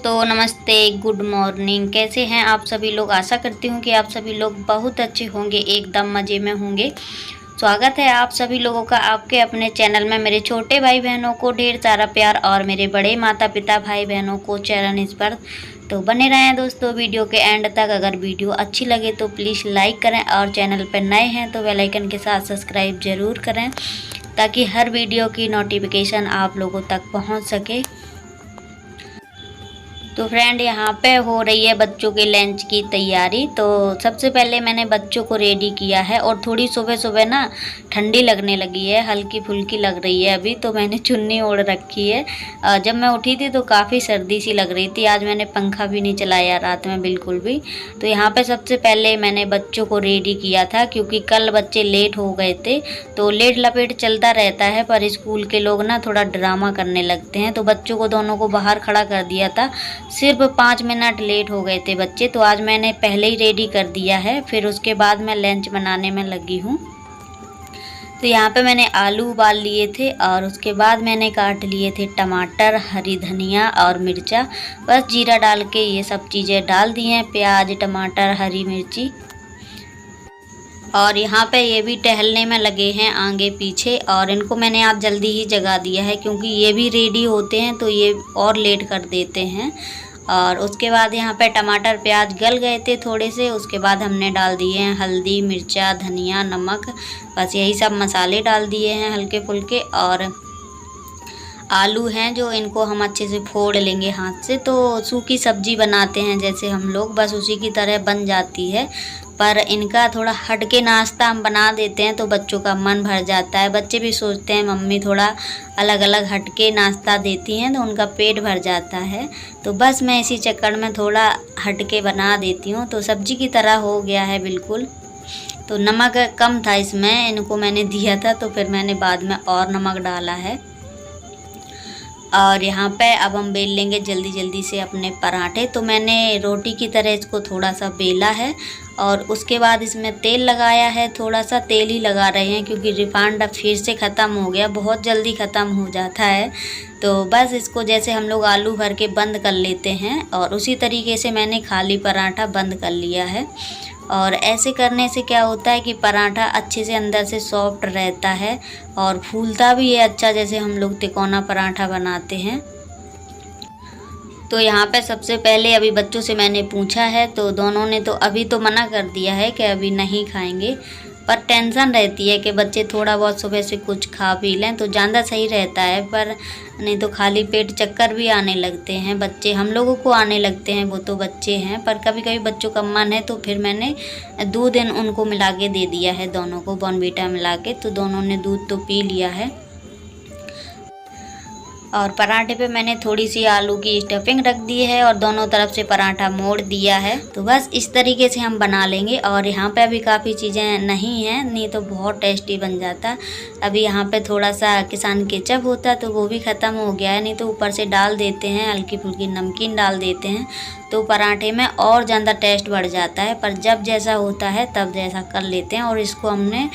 दोस्तों नमस्ते, good morning. कैसे हैं आप सभी लोग। आशा करती हूँ कि आप सभी लोग बहुत अच्छे होंगे, एकदम मज़े में होंगे। स्वागत है आप सभी लोगों का आपके अपने चैनल में। मेरे छोटे भाई बहनों को ढेर सारा प्यार और मेरे बड़े माता पिता भाई बहनों को चरण स्पर्श। तो बने रहें दोस्तों वीडियो के एंड तक। अगर वीडियो अच्छी लगे तो प्लीज़ लाइक करें और चैनल पर नए हैं तो बेल आइकन के साथ सब्सक्राइब ज़रूर करें, ताकि हर वीडियो की नोटिफिकेशन आप लोगों तक पहुँच सके। तो फ्रेंड, यहाँ पे हो रही है बच्चों के लंच की तैयारी। तो सबसे पहले मैंने बच्चों को रेडी किया है। और थोड़ी सुबह सुबह ना ठंडी लगने लगी है, हल्की फुल्की लग रही है अभी, तो मैंने चुन्नी ओढ़ रखी है। जब मैं उठी थी तो काफ़ी सर्दी सी लग रही थी। आज मैंने पंखा भी नहीं चलाया रात में बिल्कुल भी। तो यहाँ पे सबसे पहले मैंने बच्चों को रेडी किया था, क्योंकि कल बच्चे लेट हो गए थे। तो लेट लपेट चलता रहता है, पर स्कूल के लोग ना थोड़ा ड्रामा करने लगते हैं। तो बच्चों को दोनों को बाहर खड़ा कर दिया था। सिर्फ 5 मिनट लेट हो गए थे बच्चे, तो आज मैंने पहले ही रेडी कर दिया है। फिर उसके बाद मैं लंच बनाने में लगी हूँ। तो यहाँ पे मैंने आलू उबाल लिए थे और उसके बाद मैंने काट लिए थे टमाटर, हरी धनिया और मिर्चा। बस जीरा डाल के ये सब चीज़ें डाल दी हैं, प्याज, टमाटर, हरी मिर्ची। और यहाँ पे ये भी टहलने में लगे हैं आगे पीछे, और इनको मैंने आज जल्दी ही जगा दिया है, क्योंकि ये भी रेडी होते हैं तो ये और लेट कर देते हैं। और उसके बाद यहाँ पे टमाटर प्याज गल गए थे थोड़े से। उसके बाद हमने डाल दिए हैं हल्दी, मिर्चा, धनिया, नमक, बस यही सब मसाले डाल दिए हैं हल्के फुल्के। और आलू हैं जो इनको हम अच्छे से फोड़ लेंगे हाथ से। तो सूखी सब्जी बनाते हैं जैसे हम लोग, बस उसी की तरह बन जाती है। पर इनका थोड़ा हटके नाश्ता हम बना देते हैं तो बच्चों का मन भर जाता है। बच्चे भी सोचते हैं मम्मी थोड़ा अलग अलग हटके नाश्ता देती हैं, तो उनका पेट भर जाता है। तो बस मैं इसी चक्कर में थोड़ा हटके बना देती हूँ। तो सब्जी की तरह हो गया है बिल्कुल। तो नमक कम था इसमें, इनको मैंने दिया था तो फिर मैंने बाद में और नमक डाला है। और यहाँ पे अब हम बेल लेंगे जल्दी जल्दी से अपने पराठे। तो मैंने रोटी की तरह इसको थोड़ा सा बेला है और उसके बाद इसमें तेल लगाया है। थोड़ा सा तेल ही लगा रहे हैं, क्योंकि रिफाइंड अब फिर से ख़त्म हो गया, बहुत जल्दी ख़त्म हो जाता है। तो बस इसको जैसे हम लोग आलू भर के बंद कर लेते हैं, और उसी तरीके से मैंने खाली पराठा बंद कर लिया है। और ऐसे करने से क्या होता है कि पराठा अच्छे से अंदर से सॉफ्ट रहता है और फूलता भी है अच्छा, जैसे हम लोग तिकोना पराठा बनाते हैं। तो यहाँ पे सबसे पहले अभी बच्चों से मैंने पूछा है, तो दोनों ने तो अभी तो मना कर दिया है कि अभी नहीं खाएंगे। पर टेंशन रहती है कि बच्चे थोड़ा बहुत सुबह से कुछ खा पी लें तो ज़्यादा सही रहता है। पर नहीं तो खाली पेट चक्कर भी आने लगते हैं बच्चे, हम लोगों को आने लगते हैं, वो तो बच्चे हैं। पर कभी कभी बच्चों का मन है तो फिर मैंने दूध उनको मिला के दे दिया है, दोनों को बॉर्नवीटा मिला के। तो दोनों ने दूध तो पी लिया है। और पराठे पे मैंने थोड़ी सी आलू की स्टफिंग रख दी है और दोनों तरफ से पराठा मोड़ दिया है। तो बस इस तरीके से हम बना लेंगे। और यहाँ पे अभी काफ़ी चीज़ें नहीं हैं, नहीं तो बहुत टेस्टी बन जाता। अभी यहाँ पे थोड़ा सा किसान केचप होता तो वो भी ख़त्म हो गया है, नहीं तो ऊपर से डाल देते हैं, हल्की फुल्की नमकीन डाल देते हैं तो पराठे में और ज़्यादा टेस्ट बढ़ जाता है। पर जब जैसा होता है तब जैसा कर लेते हैं। और इसको हमने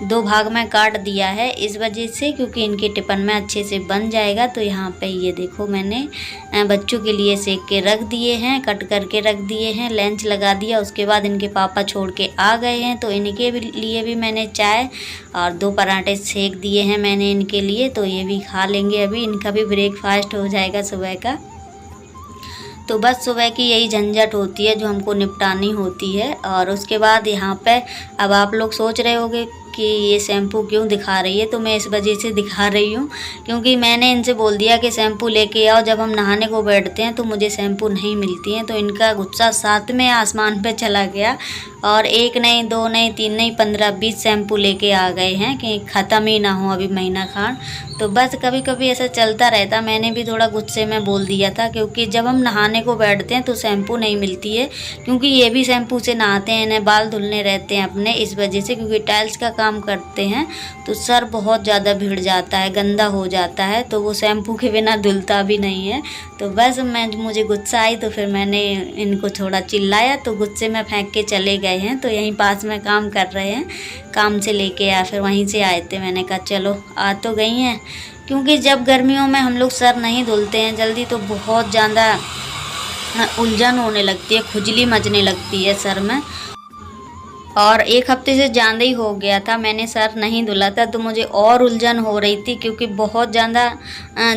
2 भाग में काट दिया है इस वजह से, क्योंकि इनके टिफ़िन में अच्छे से बन जाएगा। तो यहाँ पे ये देखो मैंने बच्चों के लिए सेक के रख दिए हैं, कट करके रख दिए हैं, लंच लगा दिया। उसके बाद इनके पापा छोड़ के आ गए हैं, तो इनके लिए भी मैंने चाय और 2 पराठे सेक दिए हैं मैंने इनके लिए। तो ये भी खा लेंगे, अभी इनका भी ब्रेकफास्ट हो जाएगा सुबह का। तो बस सुबह की यही झंझट होती है जो हमको निपटानी होती है। और उसके बाद यहाँ पे अब आप लोग सोच रहे होंगे कि ये शैम्पू क्यों दिखा रही है, तो मैं इस वजह से दिखा रही हूँ क्योंकि मैंने इनसे बोल दिया कि शैम्पू लेके आओ। जब हम नहाने को बैठते हैं तो मुझे शैम्पू नहीं मिलती हैं, तो इनका गुस्सा 7वें आसमान पे चला गया। और 1 नहीं, 2 नहीं, 3 नहीं, 15-20 शैम्पू लेके आ गए हैं कि ख़त्म ही ना हो अभी महीना खान। तो बस कभी कभी ऐसा चलता रहता। मैंने भी थोड़ा गुस्से में बोल दिया था, क्योंकि जब हम नहाने को बैठते हैं तो शैम्पू नहीं मिलती है, क्योंकि ये भी शैम्पू से नहाते हैं, इन्हें बाल धुलने रहते हैं अपने, इस वजह से। क्योंकि टाइल्स का काम करते हैं तो सर बहुत ज़्यादा भिड़ जाता है, गंदा हो जाता है, तो वो शैम्पू के बिना धुलता भी नहीं है। तो बस मुझे गुस्सा आई तो फिर मैंने इनको थोड़ा चिल्लाया, तो गुस्से में फेंक के चले गए हैं। तो यहीं पास में काम कर रहे हैं, काम से लेके आया, फिर वहीं से आए थे। मैंने कहा चलो आ तो गई हैं, क्योंकि जब गर्मियों में हम लोग सर नहीं धुलते हैं जल्दी तो बहुत ज़्यादा उलझन होने लगती है, खुजली मचने लगती है सर में। और 1 हफ्ते से ज़्यादा ही हो गया था, मैंने सर नहीं धुला था, तो मुझे और उलझन हो रही थी क्योंकि बहुत ज़्यादा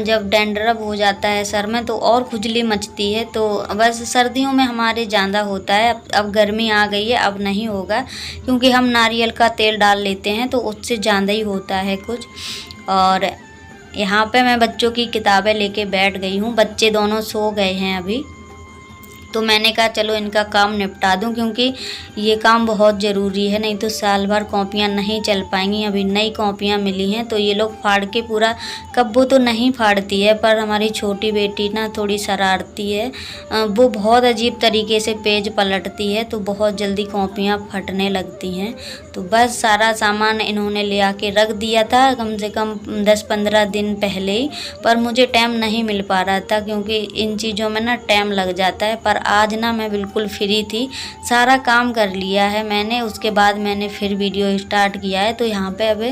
जब डैंड्रफ हो जाता है सर में तो और खुजली मचती है। तो बस सर्दियों में हमारे ज़्यादा होता है, अब गर्मी आ गई है, अब नहीं होगा क्योंकि हम नारियल का तेल डाल लेते हैं तो उससे ज़्यादा ही होता है कुछ। और यहाँ पे मैं बच्चों की किताबें लेके बैठ गई हूँ, बच्चे दोनों सो गए हैं अभी। तो मैंने कहा चलो इनका काम निपटा दूं क्योंकि ये काम बहुत ज़रूरी है, नहीं तो साल भर कॉपियाँ नहीं चल पाएंगी। अभी नई कॉपियाँ मिली हैं तो ये लोग फाड़ के पूरा, कब्बो तो नहीं फाड़ती है पर हमारी छोटी बेटी ना थोड़ी शरारती है, वो बहुत अजीब तरीके से पेज पलटती है तो बहुत जल्दी कॉपियाँ फटने लगती हैं। तो बस सारा सामान इन्होंने ले आके रख दिया था कम से कम 10-15 दिन पहले ही, पर मुझे टाइम नहीं मिल पा रहा था क्योंकि इन चीज़ों में ना टाइम लग जाता है। पर आज ना मैं बिल्कुल फ्री थी, सारा काम कर लिया है मैंने, उसके बाद मैंने फिर वीडियो स्टार्ट किया है। तो यहाँ पे अभी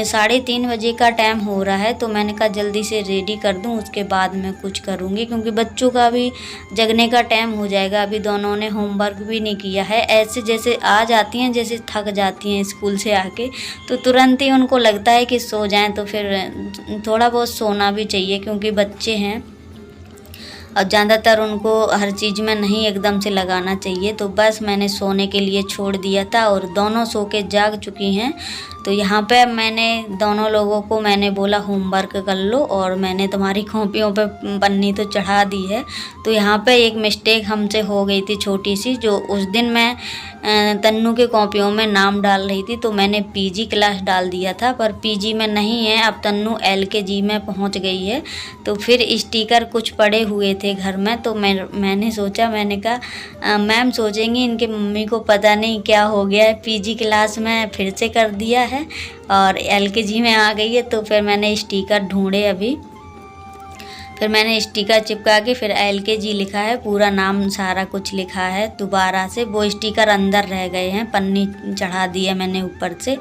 3:30 बजे का टाइम हो रहा है तो मैंने कहा जल्दी से रेडी कर दूँ, उसके बाद मैं कुछ करूँगी क्योंकि बच्चों का भी जगने का टाइम हो जाएगा। अभी दोनों ने होमवर्क भी नहीं किया है, ऐसे जैसे आ जाती हैं जैसे थक जाती हैं स्कूल से आके, तो तुरंत ही उनको लगता है कि सो जाएं। तो फिर थोड़ा बहुत सोना भी चाहिए क्योंकि बच्चे हैं और ज़्यादातर उनको हर चीज़ में नहीं एकदम से लगाना चाहिए। तो बस मैंने सोने के लिए छोड़ दिया था और दोनों सो के जाग चुकी हैं। तो यहाँ पे मैंने दोनों लोगों को मैंने बोला होमवर्क कर लो और मैंने तुम्हारी कॉपियों पे पन्नी तो चढ़ा दी है। तो यहाँ पे एक मिस्टेक हमसे हो गई थी छोटी सी, जो उस दिन मैं तन्नू के कॉपियों में नाम डाल रही थी तो मैंने पीजी क्लास डाल दिया था, पर पीजी में नहीं है, अब तन्नू एलकेजी में पहुँच गई है। तो फिर स्टिकर कुछ पड़े हुए थे घर में तो मैंने सोचा, मैंने कहा मैम सोचेंगी इनके मम्मी को पता नहीं क्या हो गया है, पीजी क्लास में फिर से कर दिया है और एलकेजी में आ गई है। तो फिर मैंने स्टिकर ढूंढे अभी, फिर मैंने स्टिकर चिपका के फिर एलकेजी लिखा है, पूरा नाम सारा कुछ लिखा है दोबारा से। वो स्टिकर अंदर रह गए हैं, पन्नी चढ़ा दी है मैंने ऊपर से।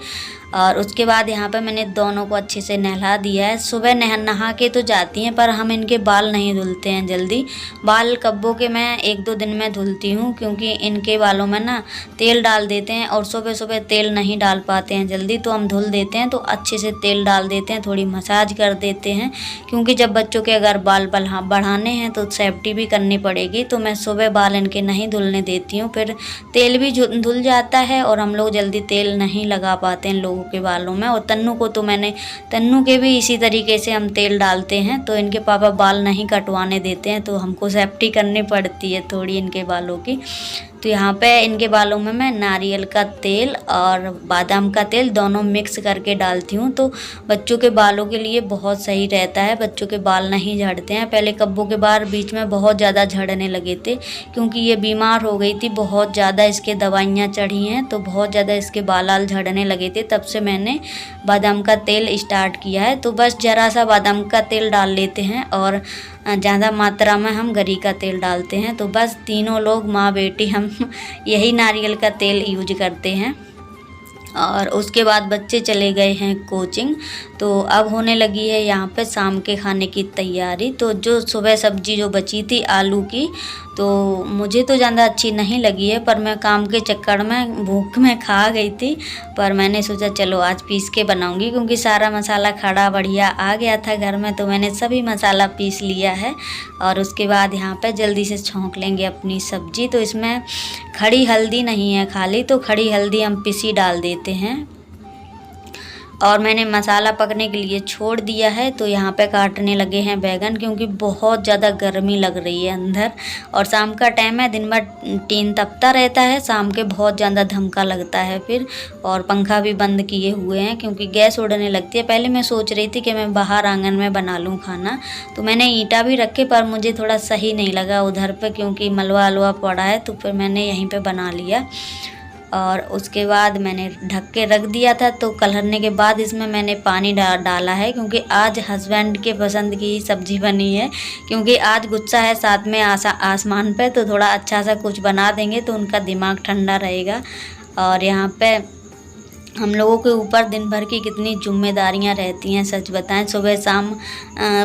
और उसके बाद यहाँ पे मैंने दोनों को अच्छे से नहला दिया है। सुबह नहा के तो जाती हैं पर हम इनके बाल नहीं धुलते हैं जल्दी, बाल कब्बों के मैं 1-2 दिन में धुलती हूँ क्योंकि इनके बालों में ना तेल डाल देते हैं और सुबह सुबह तेल नहीं डाल पाते हैं जल्दी, तो हम धुल देते हैं तो अच्छे से तेल डाल देते हैं, थोड़ी मसाज कर देते हैं क्योंकि जब बच्चों के अगर बाल बढ़ाने हैं तो सेफ्टी भी करनी पड़ेगी। तो मैं सुबह बाल इनके नहीं धुलने देती हूँ, फिर तेल भी धुल जाता है और हम लोग जल्दी तेल नहीं लगा पाते हैं लोगों के बालों में। और तन्नू को तो मैंने, तन्नू के भी इसी तरीके से हम तेल डालते हैं, तो इनके पापा बाल नहीं कटवाने देते हैं तो हमको सेफ्टी करनी पड़ती है थोड़ी इनके बालों की। तो यहाँ पे इनके बालों में मैं नारियल का तेल और बादाम का तेल दोनों मिक्स करके डालती हूँ, तो बच्चों के बालों के लिए बहुत सही रहता है, बच्चों के बाल नहीं झड़ते हैं। पहले कब्बों के बाल बीच में बहुत ज़्यादा झड़ने लगे थे क्योंकि ये बीमार हो गई थी, बहुत ज़्यादा इसके दवाइयाँ चढ़ी हैं तो बहुत ज़्यादा इसके बाल झड़ने लगे थे, तब से मैंने बादाम का तेल स्टार्ट किया है। तो बस ज़रा सा बादाम का तेल डाल लेते हैं और ज़्यादा मात्रा में हम गरी का तेल डालते हैं। तो बस तीनों लोग माँ बेटी हम यही नारियल का तेल यूज करते हैं। और उसके बाद बच्चे चले गए हैं कोचिंग, तो अब होने लगी है यहाँ पे शाम के खाने की तैयारी। तो जो सुबह सब्जी जो बची थी आलू की, तो मुझे तो ज़्यादा अच्छी नहीं लगी है पर मैं काम के चक्कर में भूख में खा गई थी, पर मैंने सोचा चलो आज पीस के बनाऊंगी क्योंकि सारा मसाला खड़ा बढ़िया आ गया था घर में, तो मैंने सभी मसाला पीस लिया है। और उसके बाद यहाँ पे जल्दी से छौंक लेंगे अपनी सब्जी। तो इसमें खड़ी हल्दी नहीं है खाली, तो खड़ी हल्दी हम पिसी डाल देते हैं। और मैंने मसाला पकने के लिए छोड़ दिया है। तो यहाँ पे काटने लगे हैं बैगन क्योंकि बहुत ज़्यादा गर्मी लग रही है अंदर, और शाम का टाइम है, दिन भर टीन तपता रहता है, शाम के बहुत ज़्यादा धमका लगता है फिर। और पंखा भी बंद किए हुए हैं क्योंकि गैस उड़ने लगती है। पहले मैं सोच रही थी कि मैं बाहर आंगन में बना लूँ खाना, तो मैंने ईंटा भी रखे पर मुझे थोड़ा सही नहीं लगा उधर पे क्योंकि मलबा अलवा पड़ा है, तो फिर मैंने यहीं पे बना लिया। और उसके बाद मैंने ढक के रख दिया था। तो कलरने के बाद इसमें मैंने पानी डाला है क्योंकि आज हस्बैंड के पसंद की सब्ज़ी बनी है, क्योंकि आज गुस्सा है साथ में आसमान पे, तो थोड़ा अच्छा सा कुछ बना देंगे तो उनका दिमाग ठंडा रहेगा। और यहाँ पे हम लोगों के ऊपर दिन भर की कितनी जिम्मेदारियां रहती हैं, सच बताएं सुबह शाम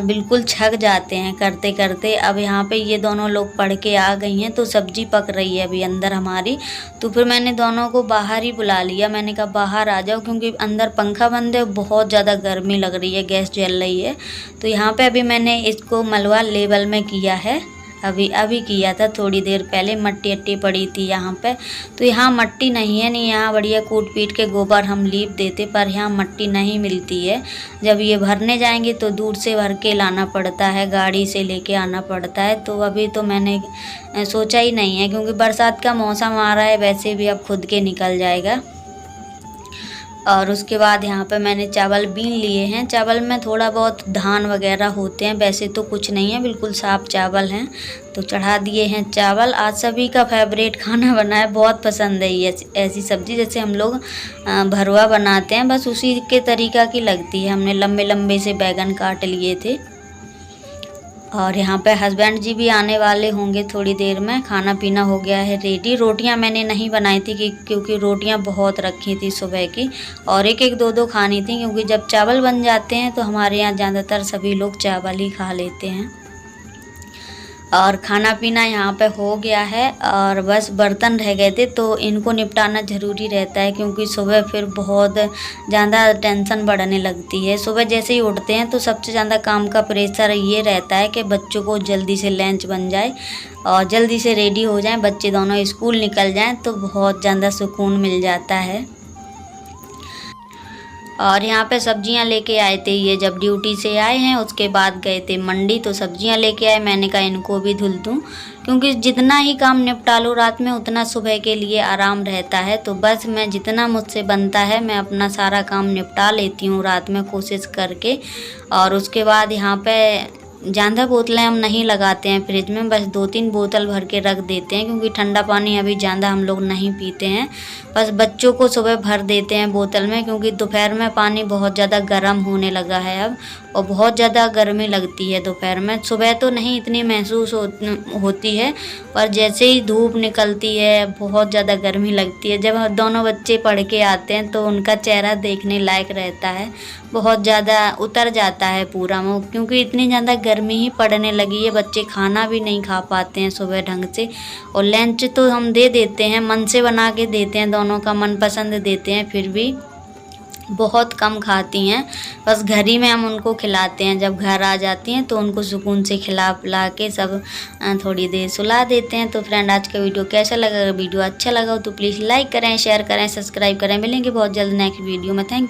बिल्कुल थक जाते हैं करते करते। अब यहाँ पे ये दोनों लोग पढ़ के आ गई हैं तो सब्जी पक रही है अभी अंदर हमारी। तो फिर मैंने दोनों को बाहर ही बुला लिया, मैंने कहा बाहर आ जाओ क्योंकि अंदर पंखा बंद है, बहुत ज़्यादा गर्मी लग रही है, गैस जल रही है। तो यहाँ पे अभी मैंने इसको मलवा लेवल में किया है, अभी किया था थोड़ी देर पहले। मट्टी अट्टी पड़ी थी यहाँ पे, तो यहाँ मट्टी नहीं है, नहीं यहाँ बढ़िया कूट पीट के गोबर हम लीप देते, पर यहाँ मट्टी नहीं मिलती है। जब ये भरने जाएंगे तो दूर से भर के लाना पड़ता है, गाड़ी से लेके आना पड़ता है। तो अभी तो मैंने सोचा ही नहीं है क्योंकि बरसात का मौसम आ रहा है, वैसे भी अब खुद के निकल जाएगा। और उसके बाद यहाँ पे मैंने चावल बीन लिए हैं। चावल में थोड़ा बहुत धान वगैरह होते हैं, वैसे तो कुछ नहीं है, बिल्कुल साफ चावल हैं। तो चढ़ा दिए हैं चावल। आज सभी का फेवरेट खाना बना है, बहुत पसंद है ये ऐसी सब्ज़ी, जैसे हम लोग भरवा बनाते हैं, बस उसी के तरीका की लगती है। हमने लंबे लंबे से बैगन काट लिए थे। और यहाँ पे हस्बैंड जी भी आने वाले होंगे थोड़ी देर में। खाना पीना हो गया है रेडी। रोटियाँ मैंने नहीं बनाई थी क्योंकि रोटियाँ बहुत रखी थी सुबह की, और एक एक दो दो खानी थी, क्योंकि जब चावल बन जाते हैं तो हमारे यहाँ ज़्यादातर सभी लोग चावल ही खा लेते हैं। और खाना पीना यहाँ पे हो गया है, और बस बर्तन रह गए थे तो इनको निपटाना ज़रूरी रहता है, क्योंकि सुबह फिर बहुत ज़्यादा टेंशन बढ़ने लगती है। सुबह जैसे ही उठते हैं तो सबसे ज़्यादा काम का प्रेशर ये रहता है कि बच्चों को जल्दी से लंच बन जाए और जल्दी से रेडी हो जाएं, बच्चे दोनों स्कूल निकल जाएं, तो बहुत ज़्यादा सुकून मिल जाता है। और यहाँ पे सब्जियाँ लेके आए थे ये, जब ड्यूटी से आए हैं उसके बाद गए थे मंडी, तो सब्जियाँ लेके आए। मैंने कहा इनको भी धुल दूँ, क्योंकि जितना ही काम निपटा लूँ रात में उतना सुबह के लिए आराम रहता है। तो बस मैं जितना मुझसे बनता है मैं अपना सारा काम निपटा लेती हूँ रात में कोशिश करके। और उसके बाद यहाँ पे ज़्यादा बोतलें हम नहीं लगाते हैं फ्रिज में, बस 2-3 बोतल भर के रख देते हैं, क्योंकि ठंडा पानी अभी ज़्यादा हम लोग नहीं पीते हैं। बस बच्चों को सुबह भर देते हैं बोतल में, क्योंकि दोपहर में पानी बहुत ज़्यादा गर्म होने लगा है अब, और बहुत ज़्यादा गर्मी लगती है दोपहर में। सुबह तो नहीं इतनी महसूस होती है, पर जैसे ही धूप निकलती है बहुत ज़्यादा गर्मी लगती है। जब दोनों बच्चे पढ़ के आते हैं तो उनका चेहरा देखने लायक रहता है, बहुत ज़्यादा उतर जाता है पूरा मुँह, क्योंकि इतनी ज़्यादा गर्मी ही पड़ने लगी है। बच्चे खाना भी नहीं खा पाते हैं सुबह ढंग से, और लंच तो हम दे देते हैं, मन से बना के देते हैं, दोनों का मनपसंद देते हैं, फिर भी बहुत कम खाती हैं। बस घर ही में हम उनको खिलाते हैं, जब घर आ जाती हैं तो उनको सुकून से खिला पिला के सब थोड़ी देर सुला देते हैं। तो फ्रेंड आज का वीडियो कैसा लगा? अगर वीडियो अच्छा लगा हो तो प्लीज़ लाइक करें, शेयर करें, सब्सक्राइब करें। मिलेंगे बहुत जल्द नेक्स्ट वीडियो में। Thank you.